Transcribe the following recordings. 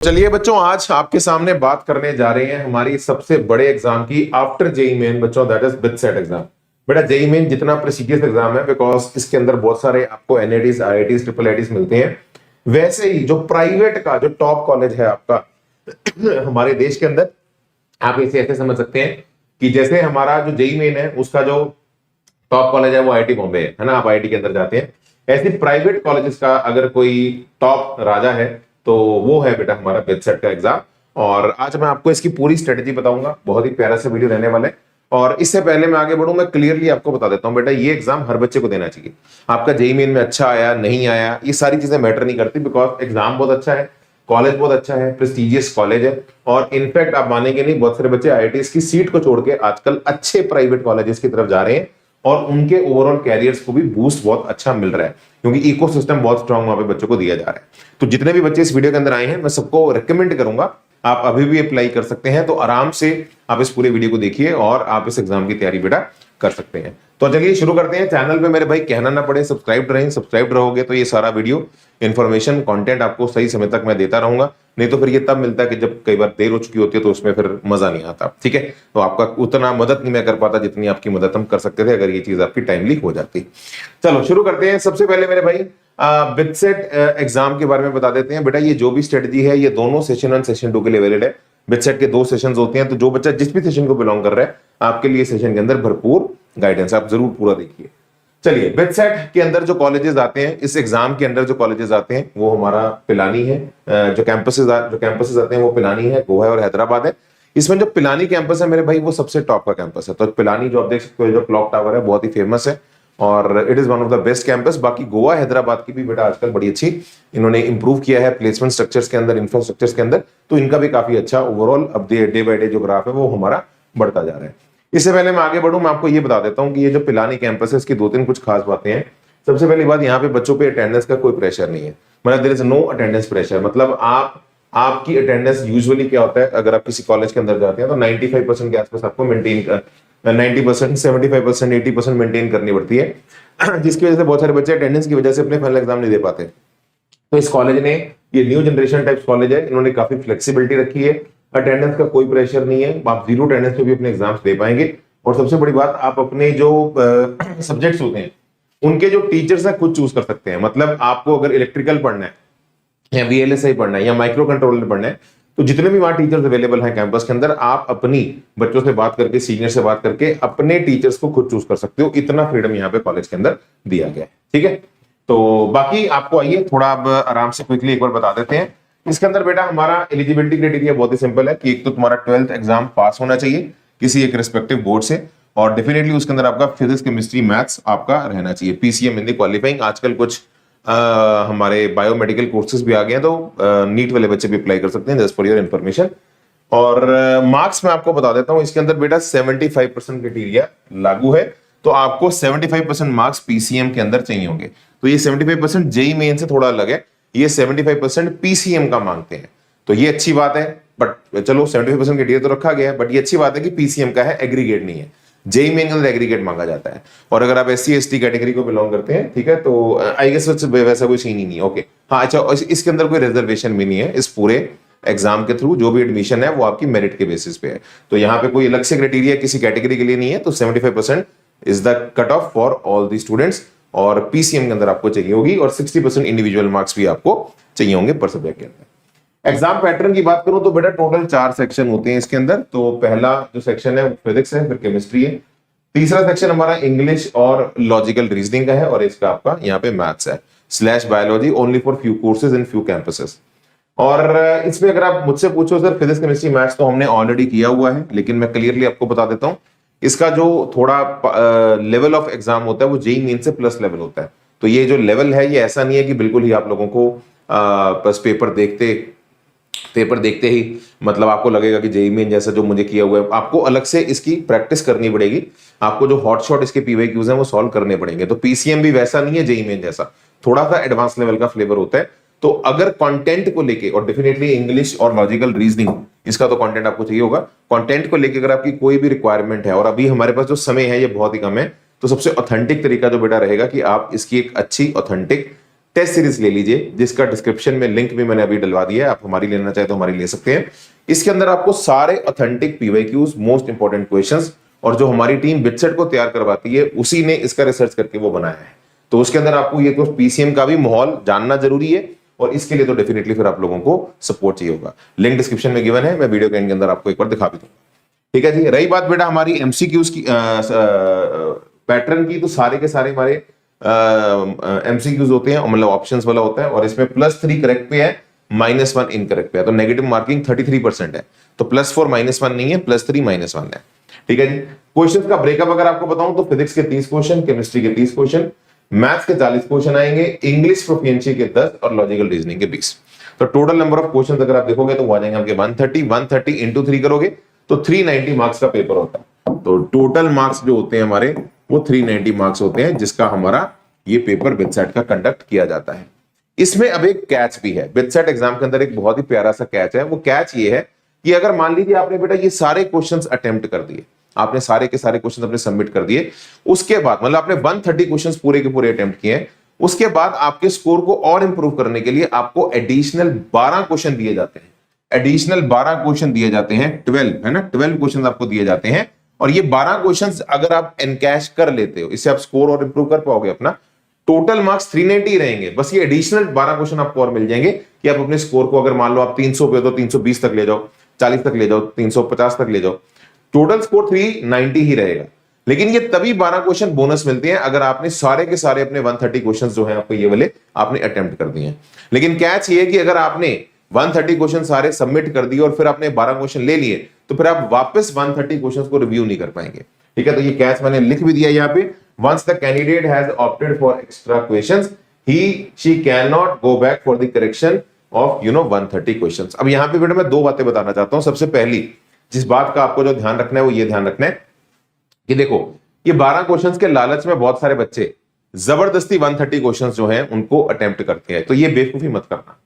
चलिए बच्चों, आज आपके सामने बात करने जा रहे हैं हमारी सबसे बड़े एग्जाम की आफ्टर जेई मेन बच्चों, दैट इज बिटसेट एग्जाम। बेटा जेई मेन जितना प्रेस्टिजियस एग्जाम है बिकॉज इसके अंदर बहुत सारे आपको एनआईटीज, आईआईटीज, ट्रिपल आईटीज मिलते हैं। वैसे ही जो प्राइवेट का जो टॉप कॉलेज है आपका हमारे देश के अंदर, आप इसे ऐसे समझ सकते हैं कि जैसे हमारा जो जेई मेन है उसका जो टॉप कॉलेज है वो आईआईटी बॉम्बे है ना, आप आईआईटी के अंदर जाते हैं। ऐसे प्राइवेट कॉलेजेस का अगर कोई टॉप राजा है तो वो है बेटा हमारा बिटसेट का एग्जाम। और आज मैं आपको इसकी पूरी स्ट्रेटेजी बताऊंगा, बहुत ही प्यारा सा वीडियो रहने वाला है। और इससे पहले मैं आगे बढ़ूं, मैं क्लियरली आपको बता देता हूं बेटा, ये एग्जाम हर बच्चे को देना चाहिए। आपका जेईई मेन में अच्छा आया नहीं आया ये सारी चीजें मैटर नहीं करती, बिकॉज एग्जाम बहुत अच्छा है, कॉलेज बहुत अच्छा है, प्रेस्टिजियस कॉलेज है। और इनफैक्ट आप मानेंगे नहीं, बहुत सारे बच्चे आईआईटीज की सीट को छोड़ के आजकल अच्छे प्राइवेट कॉलेजेस की तरफ जा रहे हैं और उनके ओवरऑल कैरियर्स को भी बूस्ट बहुत अच्छा मिल रहा है, क्योंकि इकोसिस्टम बहुत स्ट्रांग वहां पे बच्चों को दिया जा रहा है। तो जितने भी बच्चे इस वीडियो के अंदर आए हैं, मैं सबको रिकमेंड करूंगा आप अभी भी अप्लाई कर सकते हैं। तो आराम से आप इस पूरे वीडियो को देखिए और आप इस एग्जाम की तैयारी बेटा कर सकते हैं। तो चलिए शुरू करते हैं। चैनल पे मेरे भाई कहना ना पड़े, सब्सक्राइब रहें। सब्सक्राइब रहोगे तो ये सारा वीडियो इन्फॉर्मेशन कंटेंट आपको सही समय तक मैं देता रहूंगा, नहीं तो फिर ये तब मिलता है कि जब कई बार देर हो चुकी होती है तो उसमें फिर मजा नहीं आता। ठीक है, तो आपका उतना मदद नहीं मैं कर पाता जितनी आपकी मदद हम कर सकते थे अगर ये चीज आपकी टाइमली हो जाती। चलो शुरू करते हैं। सबसे पहले मेरे भाई बिटसेट एग्जाम के बारे में बता देते हैं। बेटा ये जो भी स्ट्रेटजी है ये दोनों सेशन 1 सेशन 2 के लिए वैलिड है। बिटसेट के 2 सेशंस होते हैं, तो जो बच्चा जिस भी सेशन को बिलोंग कर रहा है आपके लिए सेशन के अंदर भरपूर गाइडेंस, आप जरूर पूरा देखिए। चलिए, बिटसेट के अंदर जो कॉलेजेस आते हैं, इस एग्जाम के अंदर जो कॉलेजेस आते हैं वो हमारा पिलानी है। जो कैंपसेस आते हैं वो पिलानी है, गोवा है और हैदराबाद है। इसमें जो पिलानी कैंपस है मेरे भाई वो सबसे टॉप का कैंपस है। तो पिलानी जो आप देख सकते हो, जो क्लॉक टावर है, बहुत ही फेमस है और it is one of the best campus. बाकी गोवा हैदराबाद की भी बेटा आजकल बड़ी अच्छी इन्होंने इंप्रूव किया है प्लेसमेंट स्ट्रक्चर्स के अंदर, इंफ्रास्ट्रक्चर्स के अंदर, तो इनका भी काफी अच्छा ओवरऑल अब डे बाय डे जो ग्राफ है वो हमारा बढ़ता जा रहा है। इससे पहले मैं आगे बढ़ूं, मैं आपको ये बता देता हूं कि ये जो पिलानी कैंपस है इसकी 2-3 कुछ खास बातें हैं। सबसे पहली बात, यहाँ पे बच्चों पे अटेंडेंस का कोई प्रेशर नहीं है, मतलब there is no attendance pressure. मतलब आपकी अटेंडेंस यूजुअली क्या होता है, अगर आप किसी कॉलेज के अंदर जाते हैं तो 95% के आसपास आपको मेंटेन 90%, 75%, 80% मेंटेन करनी पड़ती है, जिसकी वजह से बहुत सारे बच्चे अटेंडेंस की वजह से अपने फाइनल एग्जाम नहीं दे पाते। तो इस कॉलेज ने, ये न्यू जनरेशन टाइप्स कॉलेज है, इन्होंने काफी फ्लेक्सिबिलिटी रखी है, अटेंडेंस का कोई प्रेशर नहीं है, आप 0 अटेंडेंस पे भी अपने एग्जाम्स दे पाएंगे। और सबसे बड़ी बात, आप अपने जो सब्जेक्ट्स होते हैं उनके जो टीचर्स है खुद चूज कर सकते हैं। मतलब आपको अगर इलेक्ट्रिकल पढ़ना है या वीएलएसआई पढ़ना है या माइक्रो कंट्रोलर पढ़ना है, तो जितने भी वहां टीचर्स अवेलेबल हैं कैंपस के अंदर, आप अपनी बच्चों से बात करके, सीनियर से बात करके अपने टीचर्स को खुद चूज कर सकते हो। इतना फ्रीडम यहाँ पे कॉलेज के अंदर दिया गया है। ठीक है, तो बाकी आपको आइए थोड़ा अब आराम से क्विकली एक बार बता देते हैं। इसके अंदर बेटा हमारा एलिजिबिलिटी क्राइटेरिया बहुत ही सिंपल है कि एक तो तुम्हारा 12th एग्जाम पास होना चाहिए किसी एक रिस्पेक्टिव बोर्ड से, और डेफिनेटली उसके अंदर आपका फिजिक्स, केमिस्ट्री, मैथ्स आपका रहना चाहिए। पीसीएम इन द क्वालिफाइंग, आजकल कुछ हमारे बायोमेडिकल कोर्सेज भी आ गए हैं, तो नीट वाले बच्चे भी अप्लाई कर सकते हैं, जस्ट फॉर योर इन्फॉर्मेशन। और मार्क्स मैं आपको बता देता हूं, इसके अंदर बेटा 75% क्राइटेरिया लागू है, तो आपको 75% मार्क्स पीसीएम के अंदर चाहिए होंगे। तो ये 75% जेईई मेन से थोड़ा अलग है, ये 75% पीसीएम का मांगते हैं, तो ये अच्छी बात है। बट चलो 75% क्राइटेरिया तो रखा गया है, बट ये अच्छी बात है कि पीसीएम का है, एग्रीगेट नहीं है। जेईई मेन के अंदर एग्रीगेट मांगा जाता है, और अगर आप एससी एसटी कैटेगरी को बिलोंग करते हैं, ठीक है, तो आई गेस वैसा कोई सीन ही नहीं है। ओके, हाँ अच्छा, इसके अंदर कोई रिजर्वेशन भी नहीं है। इस पूरे एग्जाम के थ्रू जो भी एडमिशन है वो आपकी मेरिट के बेसिस पे है, तो यहाँ पे कोई अलग से क्राइटेरिया किसी कैटेगरी के लिए नहीं है। तो 75% is the cut off for all the students, और पीसीएम के अंदर आपको चाहिए होगी, और 60% इंडिविजुअल मार्क्स भी आपको चाहिए होंगे पर सब्जेक्ट के अंदर। एग्जाम पैटर्न की बात करूं तो बेटा टोटल 4 सेक्शन होते हैं इसके अंदर। तो पहला जो सेक्शन है फिजिक्स है, फिर केमिस्ट्री है, तीसरा सेक्शन हमारा इंग्लिश और लॉजिकल रीजनिंग का है, और इसका आपका यहाँ पे मैथ्स है slash biology, only for few courses in few campuses. और इसमें अगर आप मुझसे पूछो सर फिजिक्स, केमिस्ट्री, मैथ्स तो हमने ऑलरेडी किया हुआ है, लेकिन मैं क्लियरली आपको बता देता हूँ, इसका जो थोड़ा लेवल ऑफ एग्जाम होता है वो जेईई मेन से प्लस लेवल होता है। तो ये जो लेवल है ये ऐसा नहीं है कि बिल्कुल ही आप लोगों को बस पेपर देखते ही मतलब आपको लगेगा कि जेईई मेन जैसा जो मुझे किया हुआ है। आपको अलग से इसकी प्रैक्टिस करनी पड़ेगी, आपको जो हॉटशॉट इसके पीवाईक्यूज हैं वो सॉल्व करने पड़ेंगे। तो पीसीएम भी वैसा नहीं है जेईई मेन जैसा, थोड़ा सा एडवांस लेवल का फ्लेवर होता है। तो अगर कंटेंट को लेके, और डेफिनेटली इंग्लिश और लॉजिकल रीजनिंग इसका तो कंटेंट आपको चाहिए होगा, कंटेंट को लेके अगर आपकी कोई भी रिक्वायरमेंट है, और अभी हमारे पास जो समय है ये बहुत ही कम है, तो सबसे ऑथेंटिक तरीका जो बेटा रहेगा कि आप इसकी एक अच्छी ऑथेंटिक टेस्ट सीरीज ले लीजिए, जिसका डिस्क्रिप्शन में लिंक भी मैंने अभी डलवा दिया है, आप हमारी लेना चाहे तो हमारी ले सकते हैं। इसके अंदर आपको सारे authentic PYQs, most important questions, और जो हमारी टीम बिटसेट को तैयार करवाती है उसी ने इसका रिसर्च करके वो बनाया है। तो उसके अंदर आपको ये तो पीसीएम का भी माहौल जानना जरूरी है, और इसके लिए तो डेफिनेटली फिर आप लोगों को सपोर्ट चाहिए होगा। लिंक डिस्क्रिप्शन में गिवन है, मैं वीडियो के एंड के अंदर आपको एक बार दिखा भी दूंगा। ठीक है जी। रही बात बेटा हमारी एमसीक्यूज की पैटर्न की, तो सारे के सारे हमारे एमसीक्यूज होते हैं, मतलब ऑप्शंस वाला होता है, और इसमें +3 करेक्ट पे है, -1 इनकरेक्ट पे है, तो नेगेटिव मार्किंग 33% है। तो +4 -1 नहीं है, +3 -1 है। ठीक है जी। क्वेश्चंस का ब्रेकअप अगर आपको बताऊं तो फिजिक्स के 30 क्वेश्चन, केमिस्ट्री के 30 क्वेश्चन, मैथ्स के 40 क्वेश्चन आएंगे, इंग्लिश प्रोफिशिएंसी के 10 और लॉजिकल रीजनिंग के 20। तो टोटल नंबर ऑफ क्वेश्चन अगर आप देखोगे तो वो आ जाएंगे आपके 130 इंटू 3 करोगे तो 390 मार्क्स का पेपर होता है। तो टोटल मार्क्स जो होते हैं हमारे वो 390 मार्क्स होते हैं, जिसका हमारा ये पेपर बिटसेट का कंडक्ट किया जाता है। इसमें अब एक कैच भी है, बिटसेट एग्जाम के अंदर एक बहुत ही प्यारा सा कैच है। वो कैच ये है कि अगर मान लीजिए आपने बेटा ये सारे क्वेश्चंस अटेम्प्ट कर दिए, आपने सारे के सारे क्वेश्चंस अपने सबमिट कर दिए, उसके बाद मतलब आपने 130 क्वेश्चंस पूरे के पूरे अटेम्प्ट किए, उसके बाद आपके स्कोर को और इंप्रूव करने के लिए आपको एडिशनल 12 क्वेश्चन दिए जाते हैं। एडिशनल 12 क्वेश्चन दिए जाते हैं, 12 है ना, 12 क्वेश्चन आपको दिए जाते हैं, और ये 12 क्वेश्चन अगर आप एनकैश कर लेते हो, इससे आप स्कोर और इंप्रूव कर पाओगे अपना। टोटल मार्क्स 390 रहेंगे, बस ये एडिशनल 12 क्वेश्चन आपको और मिल जाएंगे कि आप अपने स्कोर को अगर मान लो आप 300 पे हो तो 320 तक ले जाओ, 40 तक ले जाओ, 350 तक ले जाओ, टोटल स्कोर 390 ही रहेगा। लेकिन ये तभी 12 क्वेश्चन बोनस मिलते हैं अगर आपने सारे के सारे अपने 130 क्वेश्चंस जो हैं आपको ये वाले आपने अटेम्प्ट कर दिए हैं। लेकिन कैच ये है कि अगर आपने 130 क्वेश्चन सारे सबमिट कर दिए और फिर आपने 12 क्वेश्चन ले लिए तो फिर आप वापस 130 क्वेश्चंस को रिव्यू नहीं कर पाएंगे। ठीक है, तो ये कैच मैंने लिख भी दिया यहाँ पे, once the candidate has opted for extra questions she can not go back for the correction of 130 questions. अब यहाँ पे बेटा मैं दो बातें बताना चाहता हूं। सबसे पहली जिस बात का आपको जो ध्यान रखना है वो ये ध्यान रखना है कि देखो ये 12 क्वेश्चंस के लालच में बहुत सारे बच्चे जबरदस्ती 130 क्वेश्चंस जो हैं उनको अटेम्प्ट करते हैं, तो ये बेवकूफी मत करना।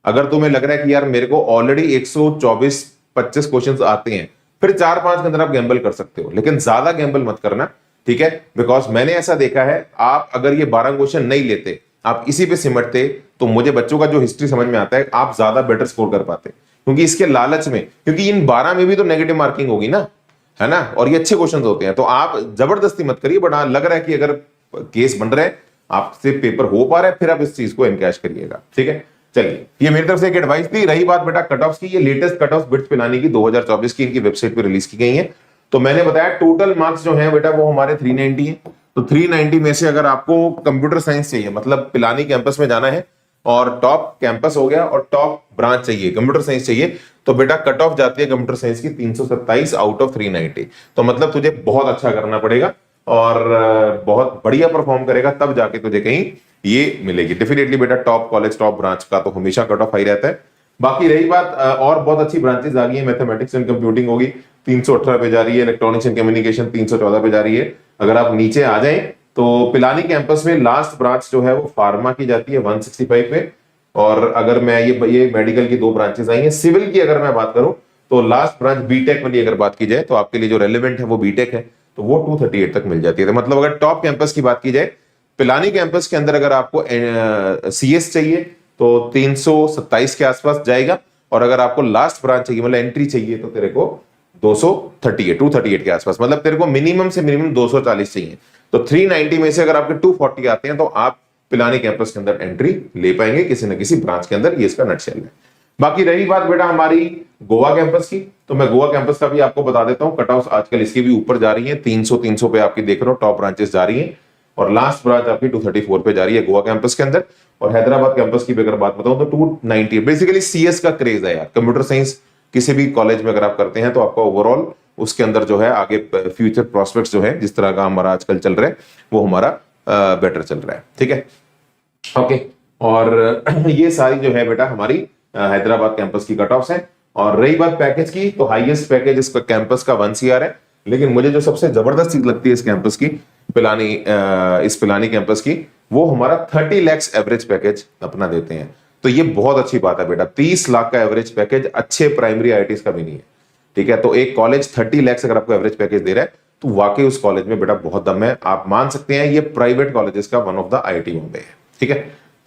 अगर तुम्हें लग रहा है कि यार मेरे को ऑलरेडी 124-25 क्वेश्चंस आते हैं, फिर 4-5 के अंदर आप गैम्बल कर सकते हो, लेकिन ज्यादा गैम्बल मत करना। ठीक है, बिकॉज मैंने ऐसा देखा है, आप अगर ये 12 क्वेश्चन नहीं लेते, आप इसी पे सिमटते, तो मुझे बच्चों का जो हिस्ट्री समझ में आता है आप ज्यादा बेटर स्कोर कर पाते, क्योंकि इसके लालच में, क्योंकि इन 12 में भी तो नेगेटिव मार्किंग होगी ना, है ना, और ये अच्छे क्वेश्चंस होते हैं, तो आप जबरदस्ती मत करिए। बट लग रहा है कि अगर केस बन रहा है, आपसे पेपर हो पा रहा है, फिर आप इस चीज को एनकैश करिएगा। ठीक है, चलिए ये मेरी तरफ से एक एडवाइस थी। रही बात बेटा कट ऑफ की, ये latest cut off bits Pilani की 2024 की इनकी वेबसाइट पे रिलीज की गई है। तो मैंने बताया टोटल मार्क्स जो है बेटा वो हमारे 390 है। तो 390 में से अगर आपको कंप्यूटर साइंस चाहिए, मतलब पिलानी कैंपस में जाना है और टॉप कैंपस हो गया और टॉप ब्रांच चाहिए, कंप्यूटर साइंस चाहिए, तो बेटा कट ऑफ जाती है कंप्यूटर साइंस की 327 आउट ऑफ 390। तो मतलब तुझे बहुत अच्छा करना पड़ेगा और बहुत बढ़िया परफॉर्म करेगा, तब जाके तुझे कहीं ये मिलेगी। डेफिनेटली बेटा टॉप कॉलेज टॉप ब्रांच का तो हमेशा कट ऑफ हाई रहता है। बाकी रही बात और बहुत अच्छी ब्रांचेस आ गई है, मैथमेटिक्स एंड कंप्यूटिंग होगी 318 पे जा रही है, इलेक्ट्रॉनिक्स एंड कम्युनिकेशन 314 पे जा रही है। अगर आप नीचे आ जाएं तो पिलानी कैंपस में लास्ट ब्रांच जो है वो फार्मा की जाती है 165 पे, और अगर मैं ये मेडिकल की 2 ब्रांचेस आई हैं। सिविल की अगर मैं बात करूं तो लास्ट ब्रांच बीटेक वाली अगर बात की जाए तो आपके लिए जो रेलेवेंट है वो बीटेक है, तो वो 238 तक मिल जाती है। तो मतलब अगर टॉप कैंपस की बात की जाए, पिलानी कैंपस के अंदर अगर आपको सीएस चाहिए तो 327 के आसपास जाएगा, और अगर आपको लास्ट ब्रांच चाहिए मतलब एंट्री चाहिए तो तेरे को 238 के आसपास, मतलब तेरे को मिनिमम से मिनिमम 240 चाहिए। तो 390 में से अगर आपके 240 आते हैं तो आप पिलानी कैंपस के अंदर एंट्री ले पाएंगे किसी न किसी ब्रांच के अंदर। ये इसका नटशेल है। बाकी रही बात बेटा हमारी गोवा कैंपस की, तो मैं गोवा कैंपस का भी आपको बता देता हूं। कट ऑफ आजकल इसकी भी ऊपर जा रही है, 300 पे आपकी देख रहे हो टॉप ब्रांचेस जा रही हैं, और लास्ट ब्रांच आपकी 234 पे जा रही है गोवा कैंपस के अंदर। और हैदराबाद कैंपस की भी अगर बात बताऊं तो 290। बेसिकली सीएस का क्रेज है यार, कंप्यूटर साइंस किसी भी कॉलेज में अगर आप करते हैं तो आपका ओवरऑल उसके अंदर जो है आगे फ्यूचर प्रोस्पेक्ट्स जो है जिस तरह का हमारा आजकल चल रहा है वो हमारा बेटर चल रहा है। ठीक है, ओके। और ये सारी जो है बेटा हमारी हैदराबाद कैंपस की कट ऑफ्स है। और रही बात पैकेज की, तो हाईएस्ट पैकेज इस कैंपस का 1 CR है, लेकिन मुझे जो सबसे जबरदस्त चीज लगती है इस कैंपस की, इस पिलानी कैंपस की, वो हमारा 30 लाख एवरेज पैकेज अपना देते हैं। तो ये बहुत अच्छी बात है बेटा, 30 लाख का एवरेज पैकेज अच्छे प्राइमरी आईआईटीज का भी नहीं है। ठीक है, तो एक कॉलेज 30 लाख अगर आपको एवरेज पैकेज दे रहा है तो वाकई उस कॉलेज में बेटा बहुत दम है, आप मान सकते हैं ये प्राइवेट कॉलेजेस का one of the IIT Bombay है। ठीक है,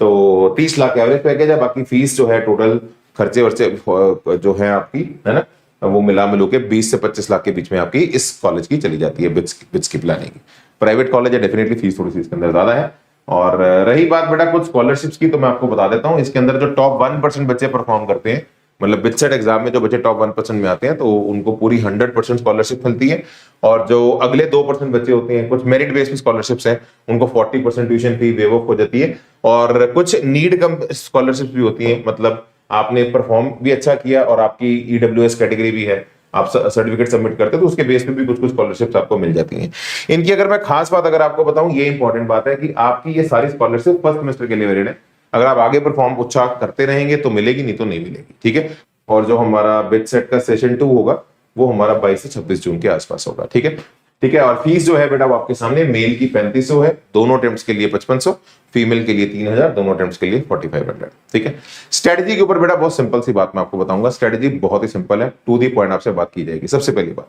तो 30 लाख एवरेज पैकेज है। बाकी फीस जो है टोटल खर्चे वर्चे जो है आपकी, है ना, वो मिला मिलू के 20 से 25 लाख के बीच में आपकी इस कॉलेज की चली जाती है बिट्स की प्लानिंग की। प्राइवेट कॉलेज है, डेफिनेटली फीस थोड़ी सी इसके अंदर ज्यादा है। और रही बात बेटा कुछ स्कॉलरशिप्स की, तो मैं आपको बता देता हूँ। इसके अंदर जो टॉप 1% बच्चे परफॉर्म करते हैं, मतलब बिटसेट एग्जाम में जो बच्चे टॉप 1% में आते हैं, तो उनको पूरी 100% स्कॉलरशिप मिलती है। और जो अगले 2% बच्चे होते हैं, कुछ मेरिट बेस्ड स्कॉलरशिप्स हैं, उनको 40% ट्यूशन फी वेव ऑफ हो जाती है। और कुछ नीड कम स्कॉलरशिप भी होती है, मतलब आपने परफॉर्म भी अच्छा किया और आपकी ईडब्ल्यूएस कैटेगरी भी है, आप सर्टिफिकेट सबमिट करते हैं, तो उसके बेस पे भी कुछ कुछ स्कॉलरशिप्स आपको मिल जाती हैं। इनकी अगर मैं खास बात अगर आपको बताऊं, ये इंपॉर्टेंट बात है कि आपकी ये सारी स्कॉलरशिप फर्स्ट सेमेस्टर के लिए वैलिड है। अगर आप आगे परफॉर्म अच्छा करते रहेंगे तो मिलेगी, नहीं तो नहीं मिलेगी, ठीक है। और जो हमारा बिटसेट का सेशन 2 होगा वो हमारा 22 से 26 जून के आसपास होगा, ठीक है, ठीक है। और फीस जो है बेटा वो आपके सामने, मेल की 3500 है, दोनों अटेम्प्ट्स के लिए 5500, फीमेल के लिए 3000, दोनों अटेम्प्ट्स के लिए 4500, ठीक है। स्ट्रेटजी के ऊपर बेटा बहुत सिंपल सी बात मैं आपको बताऊंगा। स्ट्रेटजी बहुत ही सिंपल है, टू दी पॉइंट आपसे बात की जाएगी। सबसे पहली बात,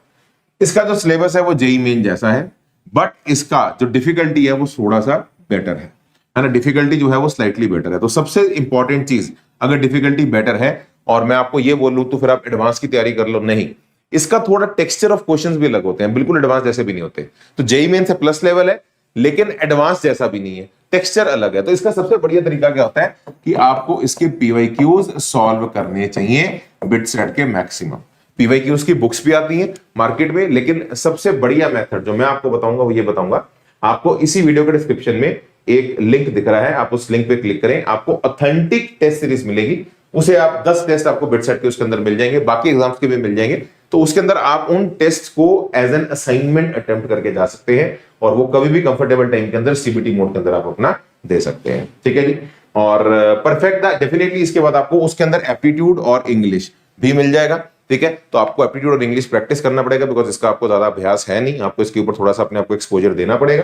इसका जो सिलेबस है वो जेईई मेन जैसा है, बट इसका जो डिफिकल्टी है वो थोड़ा सा बेटर है ना। डिफिकल्टी जो है वो स्लाइटली बेटर है। तो सबसे इंपॉर्टेंट चीज, अगर डिफिकल्टी बेटर है और मैं आपको ये बोलूं तो फिर आप एडवांस की तैयारी कर लो, नहीं, इसका थोड़ा टेक्सचर ऑफ क्वेश्चंस भी अलग होते हैं, बिल्कुल एडवांस जैसे भी नहीं होते। तो जेईई मेन से प्लस लेवल है, लेकिन एडवांस जैसा भी नहीं है, टेक्सचर अलग है। तो इसका सबसे बढ़िया तरीका क्या होता है कि आपको इसके पीवाईक्यूज सॉल्व करने चाहिए बिटसेट के मैक्सिमम। पीवाईक्यूज की बुक्स भी आती हैं मार्केट में, लेकिन सबसे बढ़िया मेथड जो मैं आपको बताऊंगा वो ये बताऊंगा। आपको इसी वीडियो के डिस्क्रिप्शन में एक लिंक दिख रहा है, आप उस लिंक पे क्लिक करें, आपको ऑथेंटिक टेस्ट सीरीज मिलेगी। उसे आप 10 टेस्ट आपको बिटसेट के उसके अंदर मिल जाएंगे, बाकी एग्जाम्स के भी मिल जाएंगे। तो उसके अंदर आप उन टेस्ट को एज एन असाइनमेंट अटेम्प्ट करके जा सकते हैं, और वो कभी भी कंफर्टेबल टाइम के अंदर सीबीटी मोड के अंदर आप अपना दे सकते हैं, ठीक है जी। और परफेक्ट डेफिनेटली इसके बाद आपको उसके अंदर एप्टीट्यूड और इंग्लिश भी मिल जाएगा, ठीक है। तो आपको एप्टीट्यूड और इंग्लिश प्रैक्टिस करना पड़ेगा, बिकॉज इसका आपको ज्यादा अभ्यास है नहीं, आपको इसके ऊपर थोड़ा सा अपने आपको एक्सपोजर देना पड़ेगा।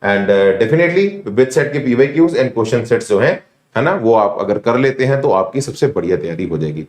एंड डेफिनेटली बिटसेट के पीवाईक्यूज एंड क्वेश्चन सेट्स जो है ना, वो आप अगर कर लेते हैं तो आपकी सबसे बढ़िया तैयारी हो जाएगी।